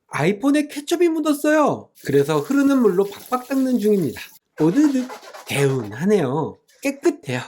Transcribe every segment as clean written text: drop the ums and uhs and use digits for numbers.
아이폰에 케첩이 묻었어요. 그래서 흐르는 물로 박박 닦는 중입니다. 오드득 개운하네요. 깨끗해요.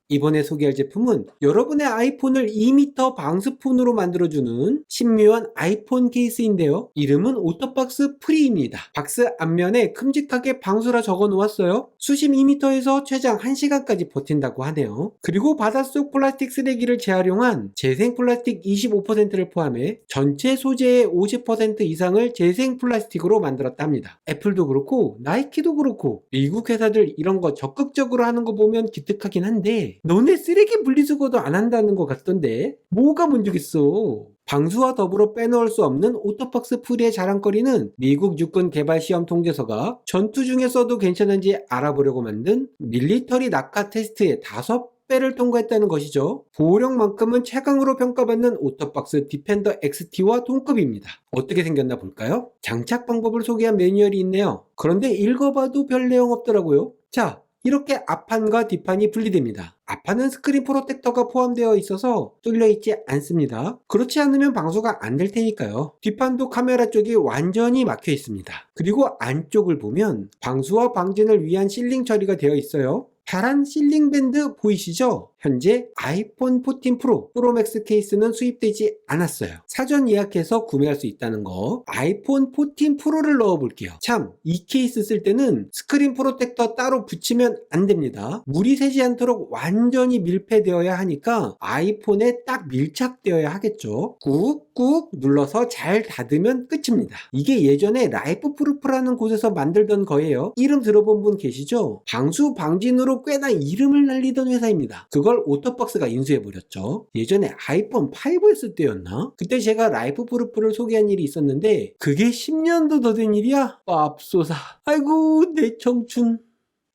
이번에 소개할 제품은 여러분의 아이폰을 2m 방수폰으로 만들어주는 신묘한 아이폰 케이스인데요. 이름은 오토박스 프리입니다. 박스 앞면에 큼직하게 방수라 적어 놓았어요. 수심 2m에서 최장 1시간까지 버틴다고 하네요. 그리고 바닷속 플라스틱 쓰레기를 재활용한 재생 플라스틱 25%를 포함해 전체 소재의 50% 이상을 재생 플라스틱으로 만들었답니다. 애플도 그렇고 나이키도 그렇고 미국 회사들 이런 거 적극적으로 하는 거 보면 기특하긴 한데 너네 쓰레기 분리수거도 안 한다는 것 같던데 뭐가 문제겠어. 방수와 더불어 빼놓을 수 없는 오토박스 프리의 자랑거리는 미국 육군 개발 시험 통제서가 전투 중에 써도 괜찮은지 알아보려고 만든 밀리터리 낙하 테스트의 5배를 통과했다는 것이죠. 보호력만큼은 최강으로 평가받는 오토박스 디펜더 XT와 동급입니다. 어떻게 생겼나 볼까요? 장착 방법을 소개한 매뉴얼이 있네요. 그런데 읽어봐도 별 내용 없더라고요. 자, 이렇게 앞판과 뒷판이 분리됩니다. 앞판은 스크린 프로텍터가 포함되어 있어서 뚫려있지 않습니다. 그렇지 않으면 방수가 안 될 테니까요. 뒷판도 카메라 쪽이 완전히 막혀 있습니다. 그리고 안쪽을 보면 방수와 방진을 위한 실링 처리가 되어 있어요. 파란 실링 밴드 보이시죠? 현재 아이폰 14 프로 맥스 케이스는 수입되지 않았어요. 사전 예약해서 구매할 수 있다는 거. 아이폰 14 프로를 넣어 볼게요. 참, 이 케이스 쓸 때는 스크린 프로텍터 따로 붙이면 안 됩니다. 물이 새지 않도록 완전히 밀폐되어야 하니까 아이폰에 딱 밀착되어야 하겠죠. 꾹꾹 눌러서 잘 닫으면 끝입니다. 이게 예전에 라이프 프루프라는 곳에서 만들던 거예요. 이름 들어본 분 계시죠? 방수 방진으로 꽤나 이름을 날리던 회사입니다. 그걸 오토박스가 인수해버렸죠. 예전에 아이폰 5 했을 때였나? 그때 제가 라이프 프루프를 소개한 일이 있었는데 그게 10년도 더 된 일이야? 맙소사. 아이고 내 청춘.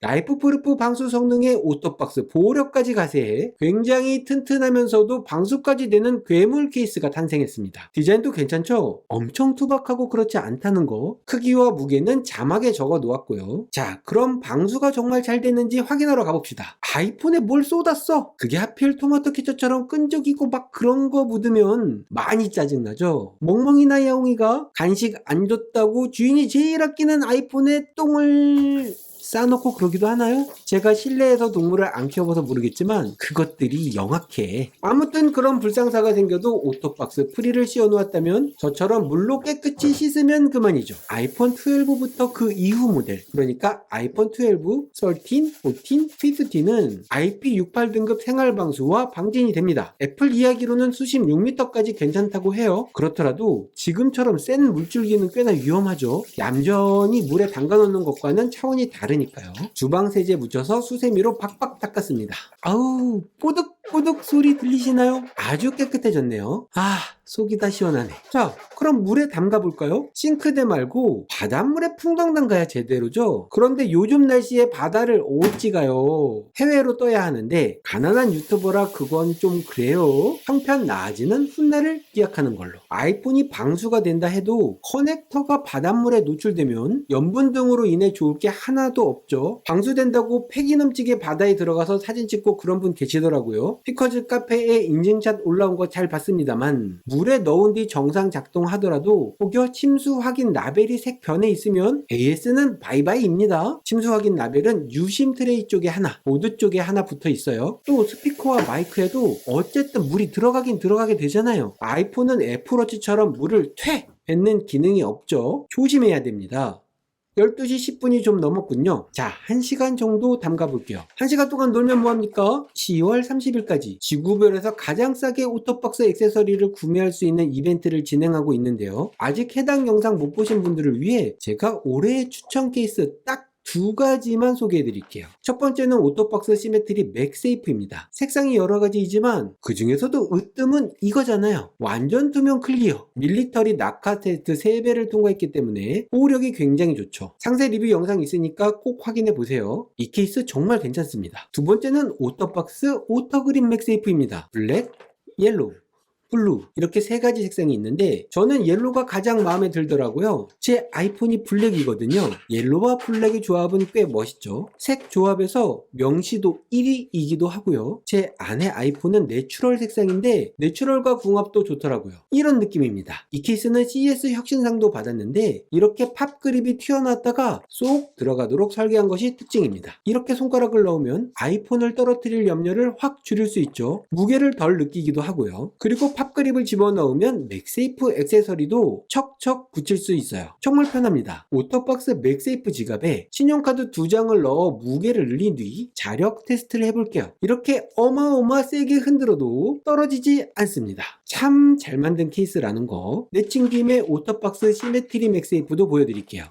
라이프 프루프 방수 성능의 오토박스 보호력까지 가세해 굉장히 튼튼하면서도 방수까지 되는 괴물 케이스가 탄생했습니다. 디자인도 괜찮죠? 엄청 투박하고 그렇지 않다는 거. 크기와 무게는 자막에 적어 놓았고요. 자, 그럼 방수가 정말 잘 됐는지 확인하러 가봅시다. 아이폰에 뭘 쏟았어? 그게 하필 토마토 케첩처럼 끈적이고 막 그런 거 묻으면 많이 짜증나죠? 멍멍이나 야옹이가 간식 안 줬다고 주인이 제일 아끼는 아이폰에 똥을 싸놓고 그러기도 하나요? 제가 실내에서 동물을 안 키워봐서 모르겠지만 그것들이 영악해. 아무튼 그런 불상사가 생겨도 오토박스 프리를 씌워놓았다면 저처럼 물로 깨끗이 씻으면 그만이죠. 아이폰 12부터 그 이후 모델, 그러니까 아이폰 12, 13, 14, 15는 IP68 등급 생활방수와 방진이 됩니다. 애플 이야기로는 수심 6m까지 괜찮다고 해요. 그렇더라도 지금처럼 센 물줄기는 꽤나 위험하죠. 얌전히 물에 담가놓는 것과는 차원이 다르니까요. 주방 세제 묻혀서 수세미로 박박 닦았습니다. 아우, 뽀득뽀득 소리 들리시나요? 아주 깨끗해졌네요. 아, 속이 다 시원하네. 자, 그럼 물에 담가 볼까요? 싱크대 말고 바닷물에 풍덩 담가야 제대로죠. 그런데 요즘 날씨에 바다를 어찌 가요? 해외로 떠야 하는데 가난한 유튜버라 그건 좀 그래요. 형편 나아지는 훗날을 기약하는 걸로. 아이폰이 방수가 된다 해도 커넥터가 바닷물에 노출되면 염분 등으로 인해 좋을 게 하나도 없죠. 방수된다고 패기 넘치게 바다에 들어가서 사진 찍고 그런 분 계시더라고요. 피커즈 카페에 인증샷 올라온 거 잘 봤습니다만 물에 넣은 뒤 정상 작동하더라도 혹여 침수 확인 라벨이 색 변해 있으면 AS는 바이바이입니다. 침수 확인 라벨은 유심 트레이 쪽에 하나, 보드 쪽에 하나 붙어 있어요. 또 스피커와 마이크에도 어쨌든 물이 들어가긴 들어가게 되잖아요. 아이폰은 애플워치처럼 물을 퇴! 뱉는 기능이 없죠. 조심해야 됩니다. 12시 10분이 좀 넘었군요. 자, 1시간 정도 담가 볼게요. 1시간 동안 놀면 뭐합니까? 10월 30일까지 지구별에서 가장 싸게 오토박스 액세서리를 구매할 수 있는 이벤트를 진행하고 있는데요. 아직 해당 영상 못 보신 분들을 위해 제가 올해의 추천 케이스 딱 2가지만 소개해 드릴게요. 첫 번째는 오토박스 시메트리 맥세이프입니다. 색상이 여러 가지이지만 그 중에서도 으뜸은 이거잖아요. 완전 투명 클리어. 밀리터리 낙하 테스트 3배를 통과했기 때문에 보호력이 굉장히 좋죠. 상세 리뷰 영상 있으니까 꼭 확인해 보세요. 이 케이스 정말 괜찮습니다. 두 번째는 오토박스 오토그린 맥세이프입니다. 블랙, 옐로우, 블루 이렇게 세 가지 색상이 있는데 저는 옐로가 가장 마음에 들더라고요. 제 아이폰이 블랙이거든요. 옐로와 블랙의 조합은 꽤 멋있죠. 색 조합에서 명시도 1위이기도 하고요. 제 아내 아이폰은 내추럴 색상인데 내추럴과 궁합도 좋더라고요. 이런 느낌입니다. 이 케이스는 CES 혁신상도 받았는데 이렇게 팝 그립이 튀어나왔다가 쏙 들어가도록 설계한 것이 특징입니다. 이렇게 손가락을 넣으면 아이폰을 떨어뜨릴 염려를 확 줄일 수 있죠. 무게를 덜 느끼기도 하고요. 그리고 팝 그립을 집어넣으면 맥세이프 액세서리도 척척 붙일 수 있어요. 정말 편합니다. 오토박스 맥세이프 지갑에 신용카드 2장을 넣어 무게를 늘린 뒤 자력 테스트를 해볼게요. 이렇게 어마어마 세게 흔들어도 떨어지지 않습니다. 참 잘 만든 케이스라는 거. 내친 김에 오토박스 시메트리 맥세이프도 보여드릴게요.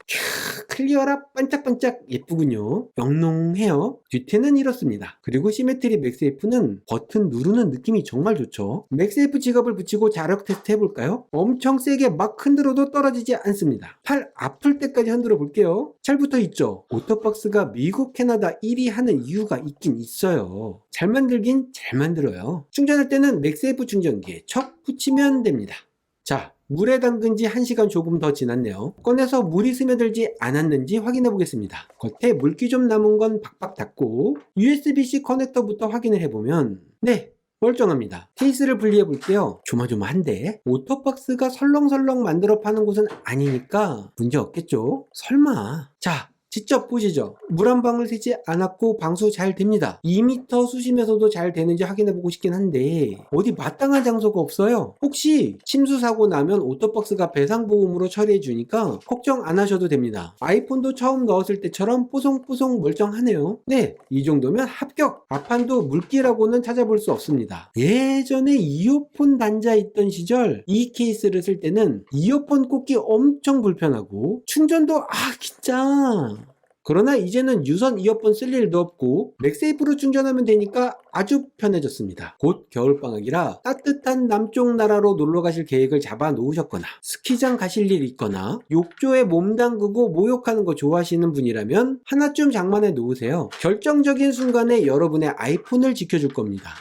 클리어라 반짝반짝 예쁘군요. 영롱해요. 뒤태는 이렇습니다. 그리고 시메트리 맥세이프는 버튼 누르는 느낌이 정말 좋죠. 맥세이프 지갑을 붙이고 자력 테스트 해볼까요? 엄청 세게 막 흔들어도 떨어지지 않습니다. 팔 아플 때까지 흔들어 볼게요. 잘 붙어있죠? 오토박스가 미국, 캐나다 1위 하는 이유가 있긴 있어요. 잘 만들긴 잘 만들어요. 충전할 때는 맥세이프 충전기에 척 붙이면 됩니다. 자, 물에 담근 지 1시간 조금 더 지났네요. 꺼내서 물이 스며들지 않았는지 확인해 보겠습니다. 겉에 물기 좀 남은 건 박박 닫고 USB-C 커넥터부터 확인을 해보면 네, 멀쩡합니다. 케이스를 분리해 볼게요. 조마조마한데 오토박스가 설렁설렁 만들어 파는 곳은 아니니까 문제 없겠죠? 설마. 자, 직접 보시죠. 물 한 방울 새지 않았고 방수 잘 됩니다. 2m 수심에서도 잘 되는지 확인해 보고 싶긴 한데 어디 마땅한 장소가 없어요. 혹시 침수 사고 나면 오토박스가 배상보험으로 처리해 주니까 걱정 안 하셔도 됩니다. 아이폰도 처음 넣었을 때처럼 뽀송뽀송 멀쩡하네요. 네, 이 정도면 합격! 앞판도 물기라고는 찾아볼 수 없습니다. 예전에 이어폰 단자 있던 시절 이 케이스를 쓸 때는 이어폰 꽂기 엄청 불편하고 충전도 진짜. 그러나 이제는 유선 이어폰 쓸 일도 없고 맥세이프로 충전하면 되니까 아주 편해졌습니다. 곧 겨울방학이라 따뜻한 남쪽 나라로 놀러 가실 계획을 잡아 놓으셨거나 스키장 가실 일 있거나 욕조에 몸 담그고 목욕하는 거 좋아하시는 분이라면 하나쯤 장만해 놓으세요. 결정적인 순간에 여러분의 아이폰을 지켜줄 겁니다.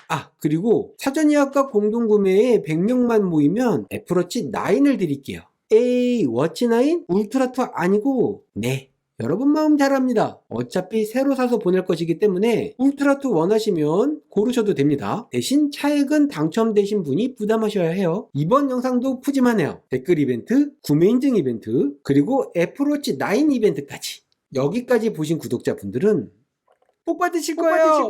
그리고 사전 예약과 공동구매에 100명만 모이면 애플워치 9을 드릴게요. 에이, 워치 9? 울트라2 아니고 네, 여러분 마음 잘합니다. 어차피 새로 사서 보낼 것이기 때문에 울트라2 원하시면 고르셔도 됩니다. 대신 차액은 당첨되신 분이 부담하셔야 해요. 이번 영상도 푸짐하네요. 댓글 이벤트, 구매 인증 이벤트, 그리고 애플워치 9 이벤트까지. 여기까지 보신 구독자분들은 복 받으실 거예요.